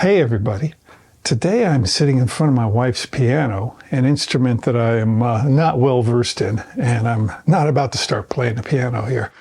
Hey everybody. Today I'm sitting in front of my wife's piano, an instrument that I am not well versed in, and I'm not about to start playing the piano here.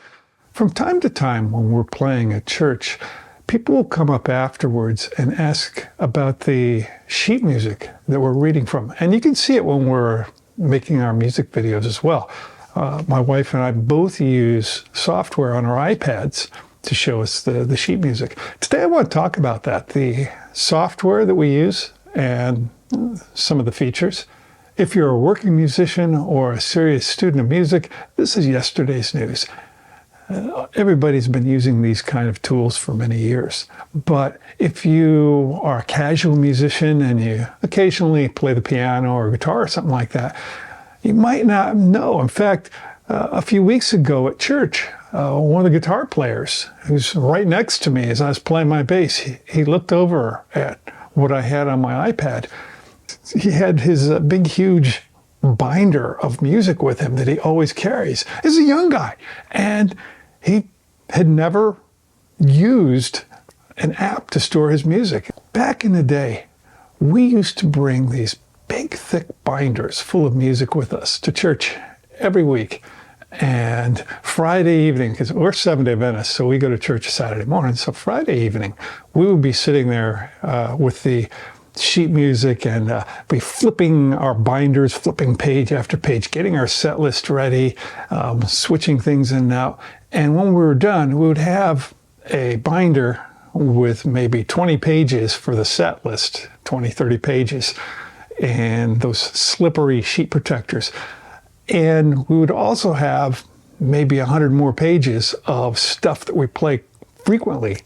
From time to time when we're playing at church, people will come up afterwards and ask about the sheet music that we're reading from. And you can see it when we're making our music videos as well. My wife and I both use software on our iPads to show us the sheet music. Today I want to talk about that, the software that we use and some of the features. If you're a working musician or a serious student of music, this is yesterday's news. Everybody's been using these kind of tools for many years. But if you are a casual musician and you occasionally play the piano or guitar or something like that, you might not know. In fact, a few weeks ago at church, one of the guitar players who's right next to me as I was playing my bass, he looked over at what I had on my iPad. He had his big, huge binder of music with him that he always carries. He's a young guy, and he had never used an app to store his music. Back in the day, we used to bring these big, thick binders full of music with us to church every week. And Friday evening, because we're Seventh-day Adventists, so we go to church Saturday morning. So Friday evening, we would be sitting there with the sheet music and be flipping our binders, flipping page after page, getting our set list ready, switching things in and out. And when we were done, we would have a binder with maybe 20 pages for the set list, 20, 30 pages, and those slippery sheet protectors. And we would also have maybe 100 more pages of stuff that we play frequently,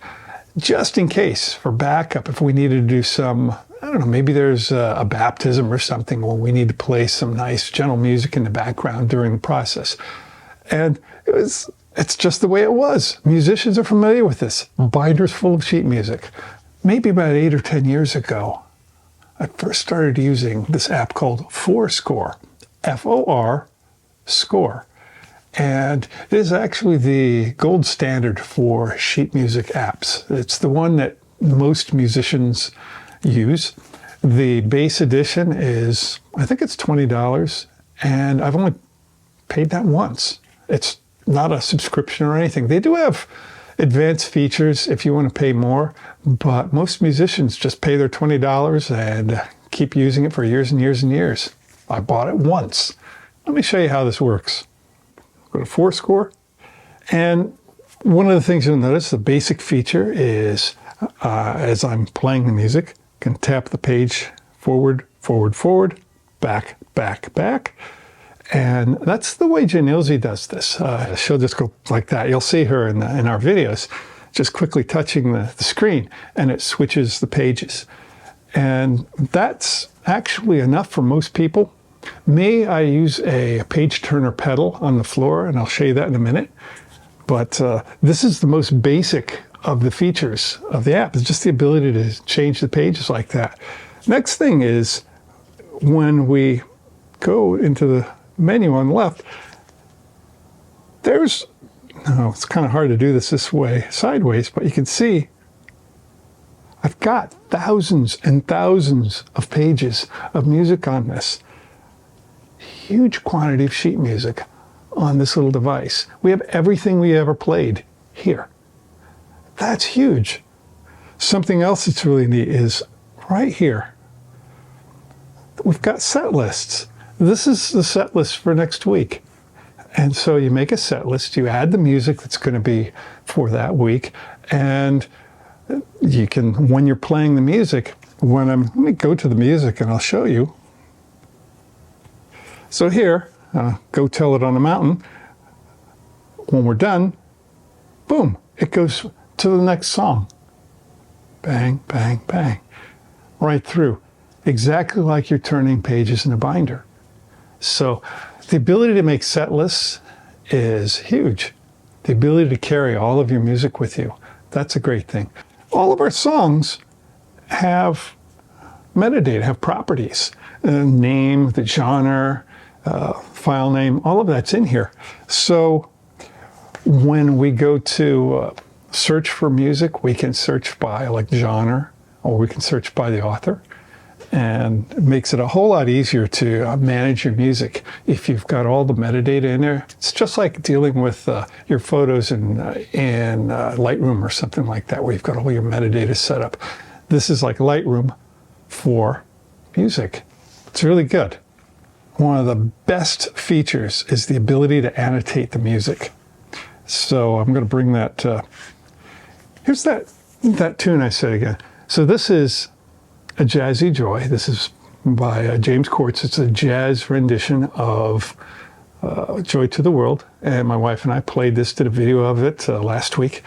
just in case, for backup, if we needed to do some, I don't know, maybe there's a baptism or something when we need to play some nice gentle music in the background during the process. And it's just the way it was. Musicians are familiar with this. Binders full of sheet music. Maybe about 8 or 10 years ago, I first started using this app called Fourscore. F-O-R Score. And it is actually the gold standard for sheet music apps. It's the one that most musicians use. The base edition is, I think it's $20, and I've only paid that once. It's not a subscription or anything. They do have advanced features if you want to pay more, but most musicians just pay their $20 and keep using it for years and years and years. I bought it once. Let me show you how this works. Go to Fourscore. And one of the things you'll notice, the basic feature is, as I'm playing the music, I can tap the page forward, forward, forward, back, back, back. And that's the way Janilzy does this. She'll just go like that. You'll see her in our videos, just quickly touching the screen, and it switches the pages. And that's actually enough for most people. Me, I use a page turner pedal on the floor, and I'll show you that in a minute. But this is the most basic of the features of the app. It's just the ability to change the pages like that. Next thing is when we go into the menu on the left, it's kind of hard to do this way sideways, but you can see I've got thousands and thousands of pages of music on this. Huge quantity of sheet music on this little device. We have everything we ever played here. That's huge. Something else that's really neat is right here. We've got set lists. This is the set list for next week. And so you make a set list, you add the music that's going to be for that week, and you can, when you're playing the music, let me go to the music and I'll show you. So here, Go Tell It on the Mountain. When we're done, boom, it goes to the next song. Bang, bang, bang, right through. Exactly like you're turning pages in a binder. So the ability to make set lists is huge. The ability to carry all of your music with you, that's a great thing. All of our songs have metadata, have properties. Name, the genre, file name, all of that's in here. So when we go to search for music, we can search by like genre or we can search by the author. And it makes it a whole lot easier to manage your music if you've got all the metadata in there. It's just like dealing with your photos in Lightroom or something like that, where you've got all your metadata set up. This is like Lightroom for music. It's really good. One of the best features is the ability to annotate the music. So I'm going to bring that. Here's that tune I said again. So this is A Jazzy Joy. This is by James Quartz. It's a jazz rendition of Joy to the World. And my wife and I played this, did a video of it last week.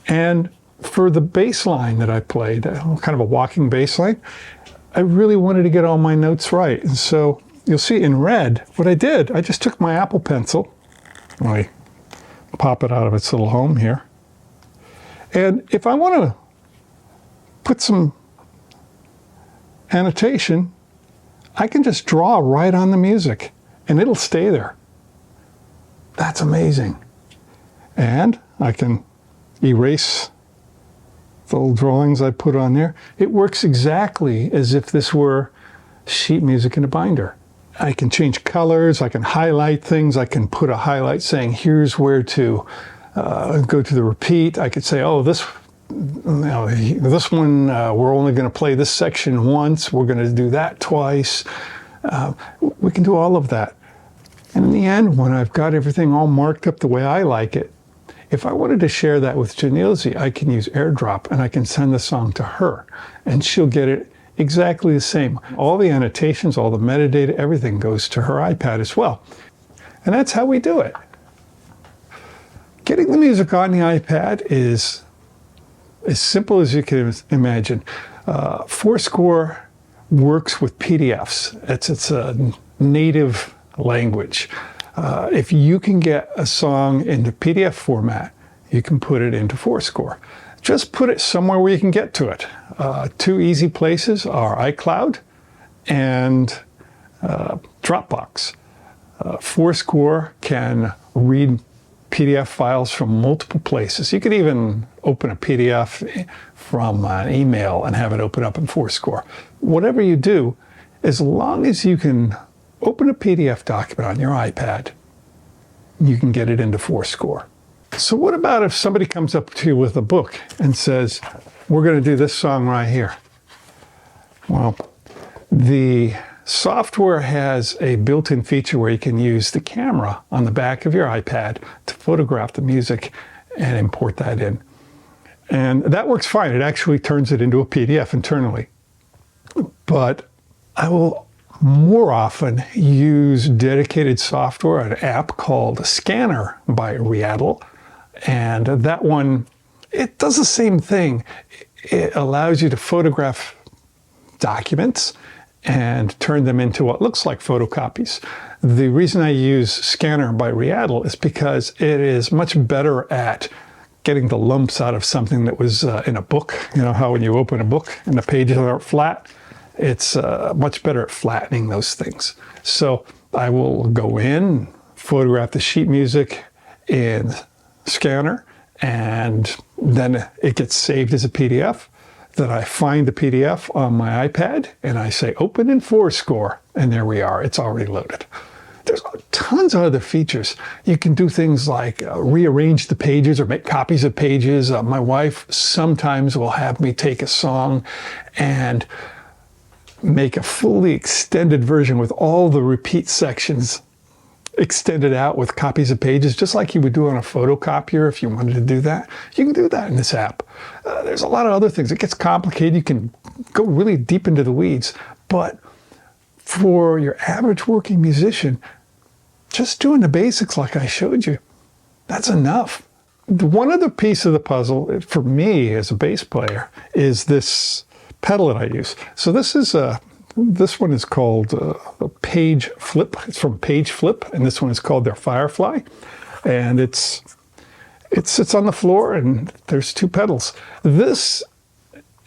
And for the bass line that I played, kind of a walking bass line, I really wanted to get all my notes right. And so you'll see in red, what I did, I just took my Apple Pencil, I pop it out of its little home here. And if I want to put some annotation, I can just draw right on the music and it'll stay there. That's amazing. And I can erase the little drawings I put on there. It works exactly as if this were sheet music in a binder. I can change colors, I can highlight things, I can put a highlight saying here's where to go to the repeat. I could say, oh, this one, we're only going to play this section once, we're going to do that twice. We can do all of that. And in the end, when I've got everything all marked up the way I like it, if I wanted to share that with Janilzy, I can use AirDrop and I can send the song to her and she'll get it exactly the same. All the annotations, all the metadata, everything goes to her iPad as well. And that's how we do it. Getting the music on the iPad is as simple as you can imagine. Fourscore works with PDFs. It's a native language. If you can get a song into PDF format, you can put it into Fourscore. Just put it somewhere where you can get to it. Two easy places are iCloud and Dropbox. Fourscore can read PDF files from multiple places. You could even open a PDF from an email and have it open up in Fourscore. Whatever you do, as long as you can open a PDF document on your iPad, you can get it into Fourscore. So what about if somebody comes up to you with a book and says, we're going to do this song right here? Well, the software has a built-in feature where you can use the camera on the back of your iPad to photograph the music and import that in. And that works fine. It actually turns it into a PDF internally. But I will more often use dedicated software, an app called Scanner by Readdle. And that one, it does the same thing. It allows you to photograph documents and turn them into what looks like photocopies. The reason I use Scanner by Readdle is because it is much better at getting the lumps out of something that was in a book. You know how when you open a book and the pages aren't flat? It's much better at flattening those things. So I will go in, photograph the sheet music in Scanner, and then it gets saved as a PDF. Then I find the PDF on my iPad and I say open in Fourscore, and there we are. It's already loaded. There's tons of other features. You can do things like rearrange the pages or make copies of pages. My wife sometimes will have me take a song and make a fully extended version with all the repeat sections extended out with copies of pages, just like you would do on a photocopier if you wanted to do that. You can do that in this app. There's a lot of other things. It gets complicated. You can go really deep into the weeds. But for your average working musician, just doing the basics like I showed you, that's enough. One other piece of the puzzle for me as a bass player is this pedal that I use. So this one is called a Page Flip. It's from Page Flip, and this one is called their Firefly. And it sits on the floor, and there's two pedals. This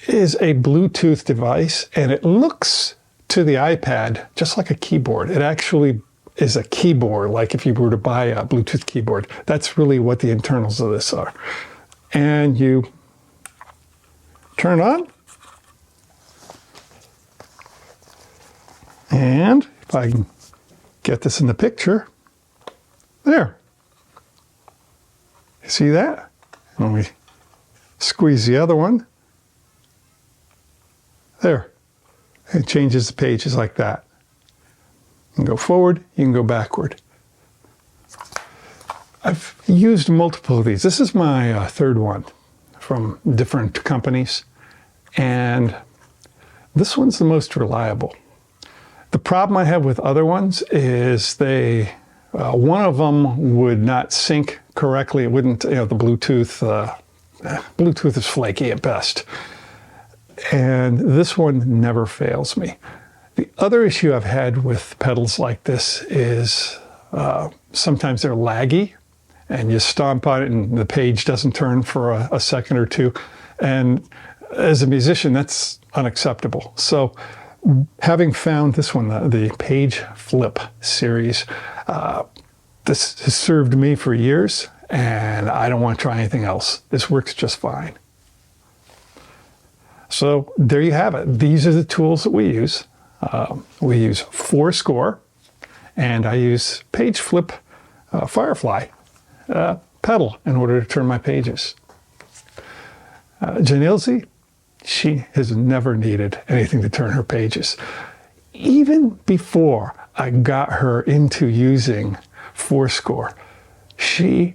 is a Bluetooth device, and it looks to the iPad just like a keyboard. It actually is a keyboard, like if you were to buy a Bluetooth keyboard. That's really what the internals of this are. And you turn it on, And if I can get this in the picture, there. You see that? When we squeeze the other one, there. It changes the pages like that. You can go forward, you can go backward. I've used multiple of these. This is my third one from different companies, and this one's the most reliable. The problem I have with other ones is one of them would not sync correctly. It wouldn't, the Bluetooth is flaky at best. And this one never fails me. The other issue I've had with pedals like this is sometimes they're laggy, and you stomp on it and the page doesn't turn for a second or two. And as a musician, that's unacceptable. So having found this one, the Page Flip series, this has served me for years, and I don't want to try anything else. This works just fine. So there you have it. These are the tools that we use. We use Fourscore, and I use Page Flip Firefly pedal in order to turn my pages. Janilzy, she has never needed anything to turn her pages. Even before I got her into using Fourscore, she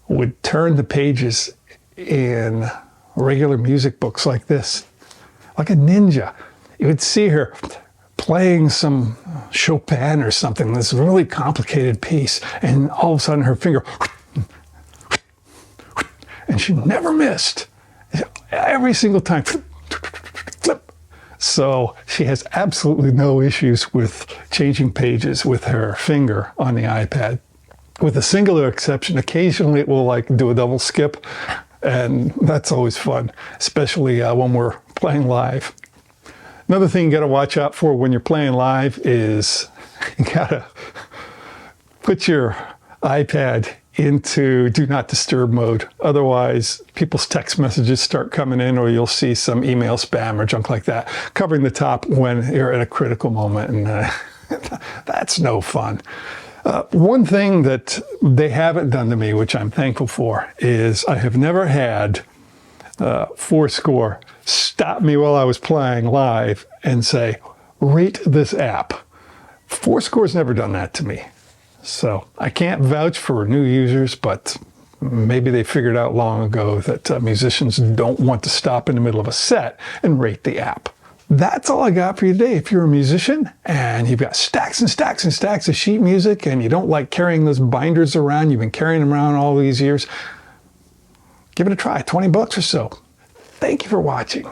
would turn the pages in regular music books like this, like a ninja. You would see her playing some Chopin or something, this really complicated piece, and all of a sudden her finger, and she never missed. Every single time, flip. So she has absolutely no issues with changing pages with her finger on the iPad. With a singular exception, occasionally it will do a double skip, and that's always fun, especially when we're playing live. Another thing you got to watch out for when you're playing live is you got to put your iPad into do not disturb mode. Otherwise, people's text messages start coming in, or you'll see some email spam or junk like that covering the top when you're at a critical moment, and that's no fun. One thing that they haven't done to me, which I'm thankful for, is I have never had Fourscore stop me while I was playing live and say, rate this app. Fourscore's never done that to me. So I can't vouch for new users, but maybe they figured out long ago that musicians don't want to stop in the middle of a set and rate the app. That's all I got for you today. If you're a musician and you've got stacks and stacks and stacks of sheet music and you don't like carrying those binders around, you've been carrying them around all these years, give it a try, 20 bucks or so. Thank you for watching.